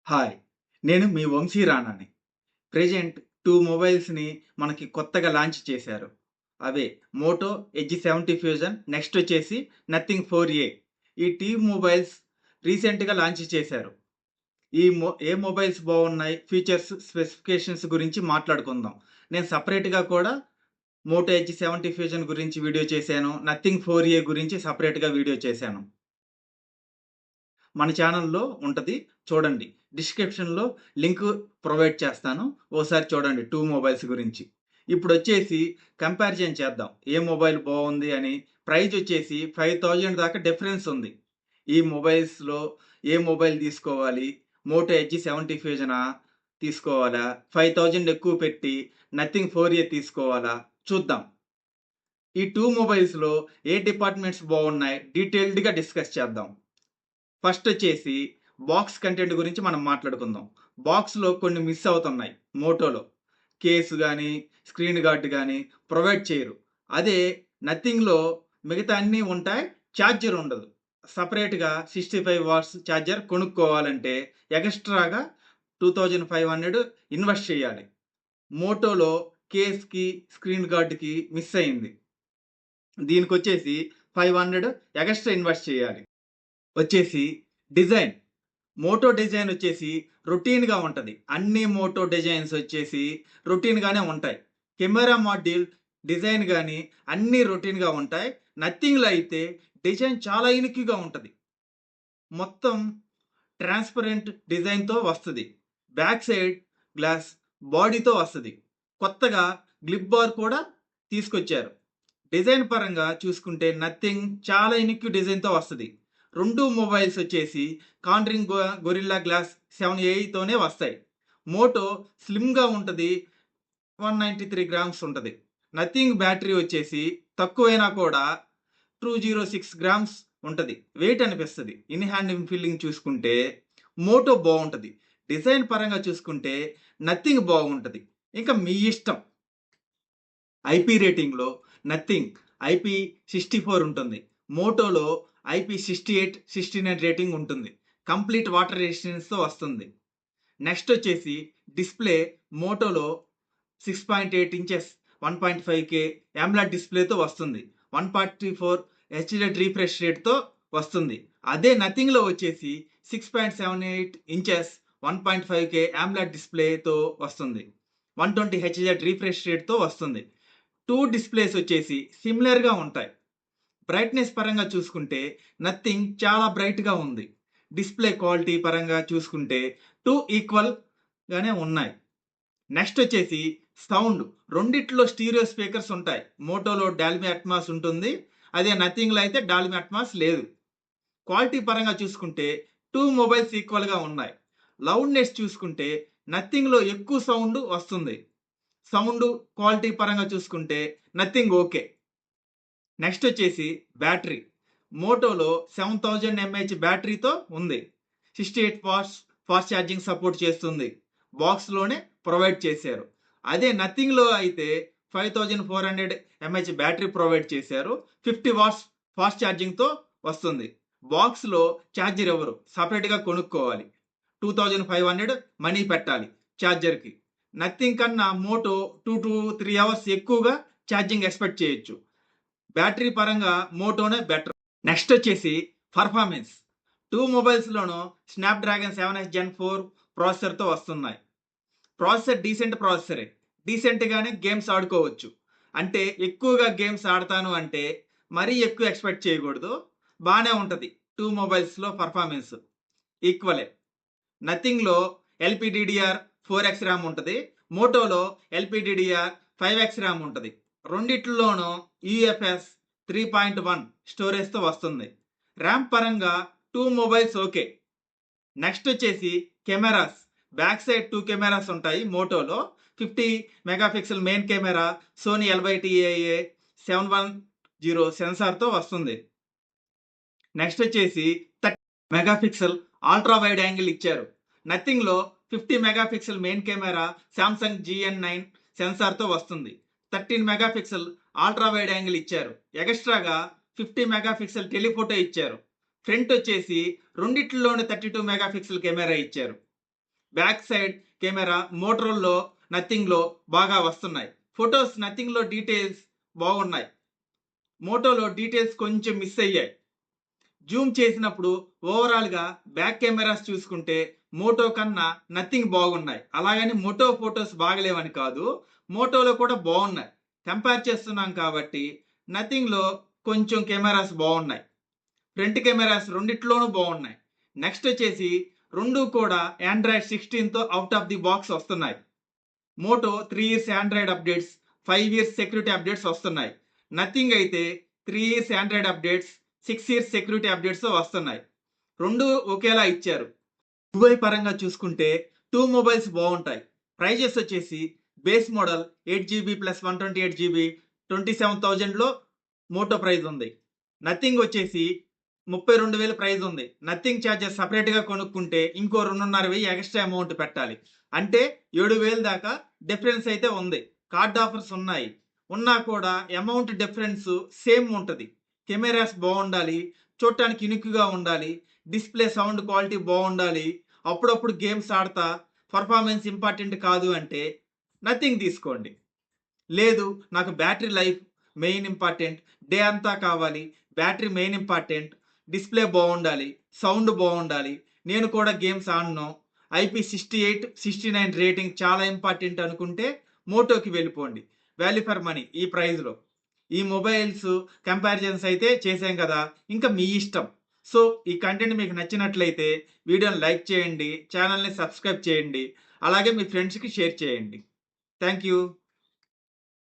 Hi! నేను మీ Vamsi రానాని. Present 2 మొబైల్స్‌ని మనకి కొత్తగా లాంచ్ చేశారు. అవే మోటో ఎడ్జ్ 70 ఫ్యూజన్, నెక్స్ట్ వచ్చేసి నథింగ్ 4ఏ. ఈ 2 మొబైల్స్ రీసెంట్‌గా లాంచ్ చేశారు. ఏ మొబైల్స్ బావున్నాయి, ఫీచర్స్, స్పెసిఫికేషన్స్ గురించి మాట్లాడుకుందాం. నేను సెపరేట్‌గా కూడా మోటో ఎడ్జ్ 70 ఫ్యూజన్ గురించి వీడియో చేశాను. నథింగ్ 4ఏ గురించి సెపరేట్‌గా వీడియో చేశాను. మన ఛానల్‌లో ఉంటది. చూడండి. డిస్క్రిప్షన్‌లో లింక్ ప్రొవైడ్ చేస్తాను. ఓసారి చూడండి 2 మొబైల్స్ గురించి. ఇప్పుడొచ్చేసి కంపారిజన్ చేద్దాం. ఏ మొబైల్ బావుంది అని. ప్రైజ్ వచ్చేసి 5000 దాకా డిఫరెన్స్ ఉంది. ఈ మొబైల్స్‌లో ఏ మొబైల్ తీసుకోవాలి? మోటో ఎడ్జ్ 70 ఫ్యూజనా తీసుకోవాలా? 5000 ఎక్కువ పెట్టి నథింగ్ 4ఏ తీసుకోవాలా? చూద్దాం. ఈ 2 మొబైల్స్‌లో ఏ డిపార్ట్‌మెంట్స్ బావున్నాయి? డీటెయిల్డ్‌గా డిస్కస్ చేద్దాం. ఫస్ట్ వచ్చేసి బాక్స్ కంటెంట్ గురించి మనం మాట్లాడుకుందాం. బాక్స్‌లో కొన్ని మిస్ అవుతున్నాయి మోటోలో. కేస్ గాని, స్క్రీన్ గార్డ్ గాని ప్రొవైడ్ చేయరు. అదే నథింగ్‌లో మిగతా అన్నీ ఉంటాయి. చార్జర్ ఉండదు. సెపరేట్‌గా 65 వాట్స్ చార్జర్ కొనుక్కోవాలంటే ఎగస్ట్రాగా 2500 ఇన్వెస్ట్ చేయాలి. మోటోలో కేస్‌కి, స్క్రీన్ గార్డ్‌కి మిస్ అయింది. దీనికొచ్చేసి 500 ఎగస్ట్రా ఇన్వెస్ట్ చేయాలి. వచ్చేసి డిజైన్. మోటో డిజైన్ వచ్చేసి రొటీన్‌గా ఉంటది. అన్ని మోటో డిజైన్స్ వచ్చేసి రొటీన్‌గానే ఉంటాయి. కెమెరా మాడ్యూల్ డిజైన్ గాని అన్నీ రొటీన్‌గా ఉంటాయి. నథింగ్‌లో అయితే డిజైన్ చాలా యూనిక్‌గా ఉంటది. మొత్తం ట్రాన్స్‌పరెంట్ డిజైన్‌తో వస్తది. బ్యాక్ సైడ్ గ్లాస్ బాడీతో వస్తది. కొత్తగా గ్లిప్ బార్ కూడా తీసుకొచ్చారు. డిజైన్ పరంగా చూసుకుంటే నథింగ్ చాలా యూనిక్ డిజైన్‌తో వస్తది. 2 మొబైల్స్ వచ్చేసి కాండ్రింగ్ గొరిల్లా గ్లాస్ 7 తోనే వస్తాయి. మోటో స్లిమ్‌గా ఉంటది. 193 గ్రామ్స్ ఉంటది. నథింగ్ బ్యాటరీ వచ్చేసి తక్కువైనా కూడా 206 గ్రామ్స్ ఉంటది. వెయిట్ అనిపిస్తది. ఇన్ హ్యాండ్ ఫీలింగ్ చూసుకుంటే మోటో బావుంటది. డిజైన్ పరంగా చూసుకుంటే నథింగ్ బాగుంటది. ఇంకా మీ ఇష్టం. ఐపీ రేటింగ్‌లో నథింగ్ IP64 ఉంటుంది. మోటోలో IP68, 69 రేటింగ్ ఉంటుంది. కంప్లీట్ వాటర్ రెసిస్టెన్స్‌తో వస్తుంది. నెక్స్ట్ వచ్చేసి డిస్‌ప్లే మోటోలో 6.8 ఇంచెస్ 1.5K AMOLED డిస్‌ప్లేతో వస్తుంది. 144 హెచ్‌డీ రిఫ్రెష్ రేట్‌తో వస్తుంది. అదే నథింగ్‌లో వచ్చేసి 6.78 ఇంచెస్ 1.5K AMOLED డిస్‌ప్లేతో వస్తుంది. 120 హెచ్‌డీ రిఫ్రెష్ రేట్‌తో వస్తుంది. 2 డిస్‌ప్లేస్ వచ్చేసి సిమిలర్‌గా ఉంటాయి. బ్రైట్‌నెస్ పరంగా చూసుకుంటే నథింగ్ చాలా బ్రైట్‌గా ఉంది. డిస్‌ప్లే క్వాలిటీ పరంగా చూసుకుంటే 2 ఈక్వల్‌గానే ఉన్నాయి. నెక్స్ట్ వచ్చేసి సౌండ్. రెండిట్లో స్టీరియో స్పీకర్స్ ఉంటాయి. మోటోలో డాల్బీ అట్మాస్ ఉంటుంది. అదే నథింగ్‌లో అయితే డాల్బీ అట్మాస్ లేదు. క్వాలిటీ పరంగా చూసుకుంటే 2 మొబైల్స్ ఈక్వల్‌గా ఉన్నాయి. లౌడ్‌నెస్ చూసుకుంటే నథింగ్‌లో ఎక్కువ సౌండ్ వస్తుంది. సౌండ్ క్వాలిటీ పరంగా చూసుకుంటే నథింగ్ ఓకే. నెక్స్ట్ వచ్చేసి బ్యాటరీ. మోటోలో 7000 ఎంఏహెచ్ బ్యాటరీతో ఉంది. 68 వాట్స్ ఫాస్ట్ ఛార్జింగ్ సపోర్ట్ చేస్తుంది. బాక్స్‌లోనే ప్రొవైడ్ చేశారు. అదే నథింగ్‌లో అయితే 5400 ఎంఏహెచ్ బ్యాటరీ ప్రొవైడ్ చేశారు. 50 వాట్స్ ఫాస్ట్ ఛార్జింగ్‌తో వస్తుంది. బాక్స్‌లో ఛార్జర్ ఇవ్వరు. సెపరేట్‌గా కొనుక్కోవాలి. 2500 మనీ పెట్టాలి ఛార్జర్‌కి. నథింగ్ కన్నా మోటో 2-3 అవర్స్ ఎక్కువగా ఛార్జింగ్ ఎక్స్‌పెక్ట్ చేయొచ్చు. బ్యాటరీ పరంగా మోటోనే బెటర్. నెక్స్ట్ వచ్చేసి పర్ఫార్మెన్స్. 2 మొబైల్స్‌లోనూ స్నాప్‌డ్రాగన్ 7 జెన్ 4 ప్రాసెసర్‌తో వస్తున్నాయి. ప్రాసెసర్ డీసెంట్ ప్రాసెసరే. డీసెంట్‌గానే గేమ్స్ ఆడుకోవచ్చు. అంటే ఎక్కువగా గేమ్స్ ఆడతాను అంటే మరీ ఎక్కువ ఎక్స్‌పెక్ట్ చేయకూడదు. బానే ఉంటది. 2 మొబైల్స్‌లో పర్ఫార్మెన్స్ ఈక్వలే. నథింగ్‌లో ఎల్‌పిడిడిఆర్ 4x ర్యామ్ ఉంటది. మోటోలో ఎల్‌పిడిడిఆర్ 5x ర్యామ్ ఉంటది. రెండిట్లోనూ యూఎఫ్ఎస్ 3.1 స్టోరేజ్‌తో వస్తుంది. ర్యామ్ పరంగా 2 మొబైల్స్ ఓకే. నెక్స్ట్ వచ్చేసి కెమెరాస్. బ్యాక్ సైడ్ 2 కెమెరాస్ ఉంటాయి మోటోలో. 50 megapixel main camera, Sony LYTAA 710 సెన్సార్‌తో వస్తుంది. నెక్స్ట్ వచ్చేసి 30 మెగాపిక్సెల్ అల్ట్రా వైడ్ యాంగిల్ ఇచ్చారు. నథింగ్‌లో 50 megapixel main camera Samsung GN9 సెన్సార్‌తో వస్తుంది. 13 మెగాపిక్సెల్ అల్ట్రా వైడ్ యాంగిల్ ఇచ్చారు. ఎక్స్ట్రాగా 50 మెగాపిక్సెల్ టెలిఫోటో ఇచ్చారు. ఫ్రంట్ వచ్చేసి రెండిట్లోనే 32 మెగాపిక్సెల్ కెమెరా ఇచ్చారు. బ్యాక్ సైడ్ కెమెరా మోటరోలో నథింగ్లో బాగా వస్తున్నాయి. ఫొటోస్ నథింగ్లో డీటెయిల్స్ బాగున్నాయి, మోటోలో డీటెయిల్స్ కొంచెం మిస్ అయ్యాయి. జూమ్ చేసినప్పుడు ఓవరాల్గా బ్యాక్ కెమెరాస్ చూసుకుంటే మోటో కన్నా నథింగ్ బాగున్నాయి. అలాగని మోటో ఫొటోస్ బాగలేవని కాదు, మోటోలో కూడా బాగున్నాయి. కంపేర్ చేస్తున్నాం కాబట్టి నథింగ్లో కొంచెం కెమెరాస్ బాగున్నాయి, ఫ్రంట్ కెమెరాస్ రెండిట్లోనూ బాగున్నాయి. నెక్స్ట్ వచ్చేసి రెండు కూడా ఆండ్రాయిడ్ 16తో అవుట్ ఆఫ్ ది బాక్స్ వస్తున్నాయి. Moto 3 years Android updates, 5 years security updates వస్తున్నాయి. నథింగ్ అయితే 3 years Android updates, 6 years security updates వస్తున్నాయి. రెండు ఒకేలా ఇచ్చారు. యూఐ పరంగా చూసుకుంటే 2 మొబైల్స్ బాగుంటాయి. ప్రైజెస్ వచ్చేసి base model 8GB plus 128GB 27,000లో మోటో ప్రైజ్ ఉంది. నథింగ్ వచ్చేసి 32,000 ప్రైజ్ ఉంది. నథింగ్ ఛార్జెస్ సపరేట్గా కొనుక్కుంటే ఇంకో 2,500 ఎక్స్ట్రా అమౌంట్ పెట్టాలి. అంటే 7,000 దాకా డిఫరెన్స్ అయితే ఉంది. కార్డ్ ఆఫర్స్ ఉన్నాయి, ఉన్నా కూడా అమౌంట్ డిఫరెన్స్ సేమ్ ఉంటుంది. కెమెరాస్ బాగుండాలి, చూడటానికి యూనిక్గా ఉండాలి, డిస్ప్లే సౌండ్ క్వాలిటీ బాగుండాలి, అప్పుడప్పుడు గేమ్స్ ఆడతా పర్ఫార్మెన్స్ ఇంపార్టెంట్ కాదు అంటే నథింగ్ తీసుకోండి. లేదు నాకు battery life main important, day అంతా కావాలి, బ్యాటరీ మెయిన్ ఇంపార్టెంట్, డిస్ప్లే బాగుండాలి, సౌండ్ బాగుండాలి, నేను కూడా గేమ్స్ ఆడను, IP68 69 రేటింగ్ చాలా ఇంపార్టెంట్ అనుకుంటే మోటోకి వెళ్ళిపోండి. వాల్యూ ఫర్ మనీ ఈ ప్రైస్లో. ఈ మొబైల్స్ కంపారిజన్స్ అయితే చేసాం కదా, ఇంకా మీ ఇష్టం. సో ఈ కంటెంట్ మీకు నచ్చినట్లయితే వీడియోని లైక్ చేయండి, ఛానల్ని సబ్స్క్రైబ్ చేయండి, అలాగే మీ ఫ్రెండ్స్కి షేర్ చేయండి. Thank you.